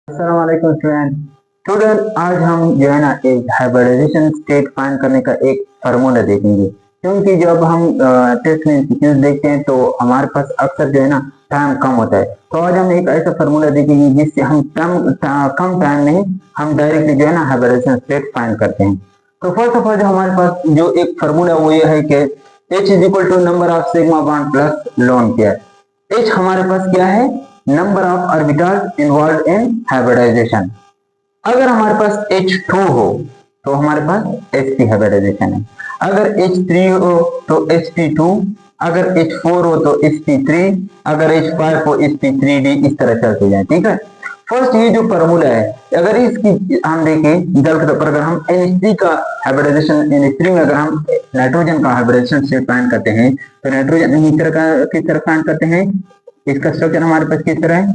अस्सलाम वालेकुम स्टूडेंट आज हम जो है ना एक हाइब्रिडाइजेशन स्टेट फाइंड करने का एक फार्मूला देखेंगे। क्योंकि जब हम टेस्ट में सीक्वेंस देखते हैं तो हमारे पास अक्सर जो है ना टाइम कम होता है। तो आज हम एक ऐसा फार्मूला देखेंगे जिससे हम कम टाइम में हम डायरेक्टली जो है ना हाइब्रिडाइजेशन स्टेट फाइंड करते हैं। तो फर्स्ट ऑफ ऑल जो हमारे पास जो एक फार्मूला वो ये है कि H is equal to number of sigma bond plus lone pair. H हमारे पास क्या है? Number of orbitals involve in hybridization. अगर हमारे पास H2 हो तो हमारे पास sp हाइब्रिडाइजेशन है। अगर H3 हो तो sp2, अगर H4 हो तो sp3, अगर H5 हो sp3d, इस तरह चलते जाए। ठीक है। फर्स्ट ये जो फार्मूला है, अगर इसकी हम देखें गलत पर, अगर हम NH3 का हाइब्रिडाइजेशन, NH3 में अगर हम नाइट्रोजन का हाइब्रिडाइजेशन से फाइंड करते हैं तो नाइट्रोजन किस तरह फाइंड करते हैं? इसका स्ट्रक्चर हमारे पास किस तरह है?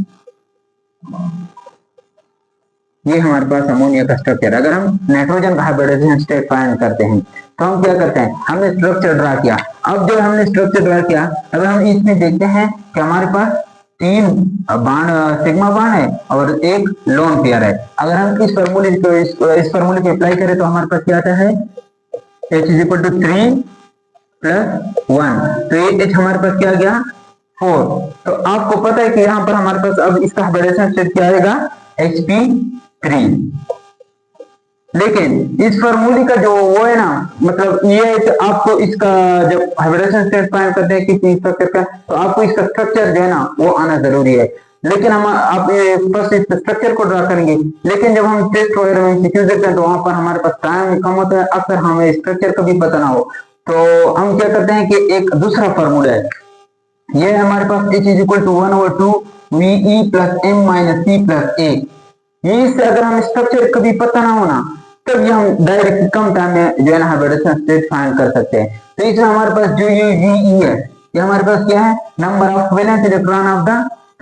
ये हमारे पास अमोनिया का स्ट्रक्चर। अगर हम नाइट्रोजन का हाइब्रिडाइजेशन स्टेट फाइंड करते हैं तो हम क्या करते हैं? हमने स्ट्रक्चर ड्रा किया। अब जब हमने स्ट्रक्चर ड्रा किया, अगर हम इसमें देखते हैं कि हमारे पास तीन बांड सिग्मा बांड है और एक लोन पेयर है। अगर हम इस फार्मूले को इस फार्मूले को अप्लाई करें तो हमारे पास क्या आता है? H is equal to 3 plus 1। तो ये H हमारे पास क्या गया? 4। तो आपको पता है कि यहाँ पर हमारे पास अब इसका हाइब्रिडाइजेशन स्टेट क्या आएगा? Sp3। लेकिन इस फार्मूले का जो वो है ना, मतलब ये है कि आपको इसका जब हाइब्रिडाइजेशन स्टेट फाइंड करते हैं किसी स्ट्रक्चर का, तो आपको इसका स्ट्रक्चर जो है ना वो आना जरूरी है। लेकिन हम आप फर्स्ट इस स्ट्रक्चर को ड्रा करेंगे, लेकिन जब हम टेस्ट वगैरह में सीक्वेंस देखते हैं तो वहां पर हमारे पास टाइम कम होता है, अक्सर हमें स्ट्रक्चर का भी पता ना हो। तो हम क्या करते हैं कि एक दूसरा फार्मूला है, ये हमारे पास H is equal to 1/2 VE plus M minus C plus A। ये से अगर हम स्ट्रक्चर कभी पता ना होना तब ये हम डायरेक्ट कम टाइम में जो है ना हाइब्रिडाइजेशन स्टेट फाइंड कर सकते हैं। तो इसमें हमारे पास जो ये VE है, ये हमारे पास क्या है? Number of valence electron of the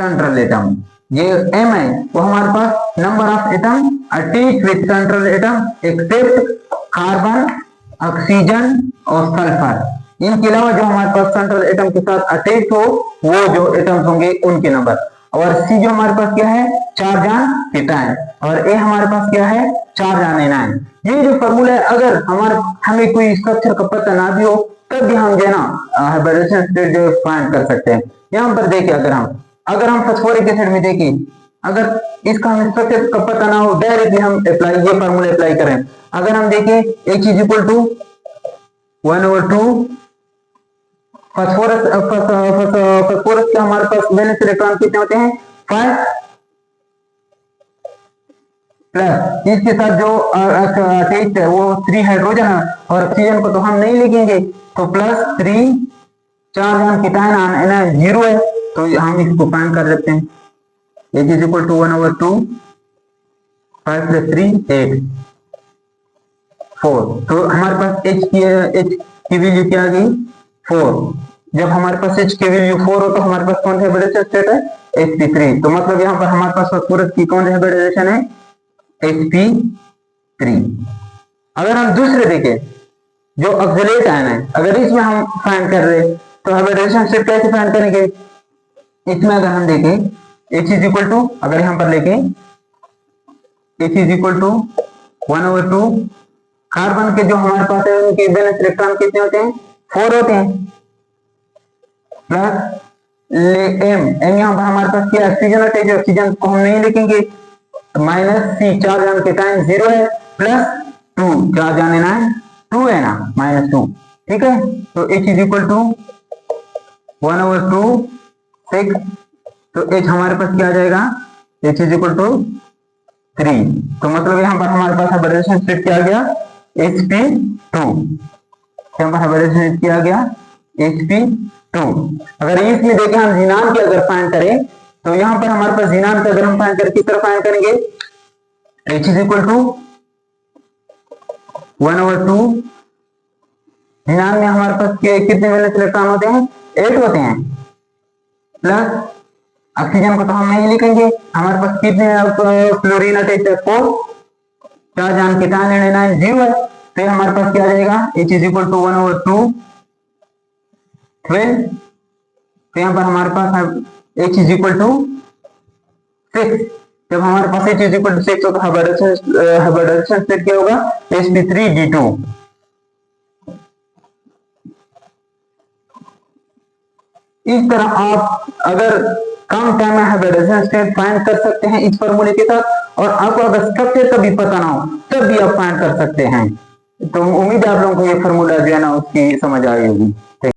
central atom. ये M है वो हमारे पास number of atom attach with central atom except carbon, oxygen और सल्फर। इनके अलावा जो हमारे पास सेंट्रल एटम के साथ अटैच हो वो जो एटम्स होंगे उनके नंबर। और सी जो हमारे पास क्या है? 4 जान केटायन। और ए हमारे पास क्या है? 4 जान एनायन। ये जो फॉर्मूला है, अगर हमें कोई स्ट्रक्चर का पता ना भी हो तब भी हम जो है ना हाइब्रिडाइजेशन स्टेट जो फाइंड कर सकते हैं। यहाँ पर देखिए, अगर हम फास्फोरिक एसिड में देखें, अगर इसका हमें स्ट्रक्चर का पता ना हो, डायरेक्टली हम ये फॉर्मूला अप्लाई करें। अगर हम देखें H is equal to 1/2 phosphorus के हमारे पास वैलेंस इलेक्ट्रॉन कितने होते हैं? 5 प्लस इसके साथ जो अटैच है वो 3 हाइड्रोजन है, और ऑक्सीजन को तो हम नहीं लिखेंगे, तो प्लस 3 4 जान केटायन आना 0 है, तो हम इसको फाइंड कर देते हैं। H is equal to 1/2 5 plus 3 8 4। तो हमारे पास H की वैल्यू क्या आ गई? 4। जब हमारे पास H की वैल्यू 4 हो तो हमारे पास कौन सा हाइब्रिडाइजेशन स्टेट है? sp3। तो मतलब यहाँ पर हमारे पास फास्फोरस की कौन सी हाइब्रिडाइजेशन है? sp3। अगर हम दूसरे देखें जो ऑक्सलेट आयन है, अगर इसमें हम फाइंड कर रहे तो हाइब्रिडाइजेशन स्टेट कैसे फाइंड करेंगे? इसमें अगर हम देखें H इज इक्वल टू, अगर यहाँ पर लेके H is equal to 1/2 carbon के जो हमारे पास है उनके वैलेंस इलेक्ट्रॉन कितने होते हैं? 4 होते हैं, प्लस M यहाँ पर हमारे पास क्या? ऑक्सीजन अटैच है, ऑक्सीजन को हम नहीं लिखेंगे, माइनस C 4 जान के टाइम 0 है, प्लस 2 4 जाने ना 2 है ना, -2। ठीक है। तो H इज इक्वल टू 1/2 6। तो H हमारे पास क्या आ जाएगा? H is equal to 3। तो मतलब यहाँ पर हमारे पास हाइब्रिडाइजेशन स्टेट क्या आ गया? sp2। यहाँ पर हाइब्रिडाइजेशन स्टेट क्या आ गया? sp2। अगर इसमें देखें हम जिनान की अगर फाइंड करें तो यहाँ पर हमारे पास जिनान का अगर हम फाइंड करें, किस तरह फाइंड करेंगे? H इज इक्वल टू 1/2 जिनान में हमारे पास कितने वैलेंस इलेक्ट्रॉन होते हैं? 8 होते हैं, प्लस ऑक्सीजन को तो हम नहीं लिखेंगे, हमारे पास कितने फ्लोरीन अटैच है? 4 4 जान केटायन एनायन 0 है, तो हमारे पास क्या आ जाएगा? H is equal to 1/2 12। तो यहाँ पर हमारे पास H इज इक्वल टू 6। जब हमारे पास H इज इक्वल टू 6 हो तो हाइब्रिडाइजेशन स्टेट क्या होगा, sp3d2। इस तरह आप अगर कम टाइम में हाइब्रिडाइजेशन स्टेट फाइंड कर सकते हैं इस फॉर्मूले के साथ, और आपको अगर स्ट्रक्चर का भी पता ना हो तब भी आप फाइंड कर सकते हैं। तो उम्मीद है आप लोगों को ये फॉर्मूला जो है ना उसकी समझ आई होगी।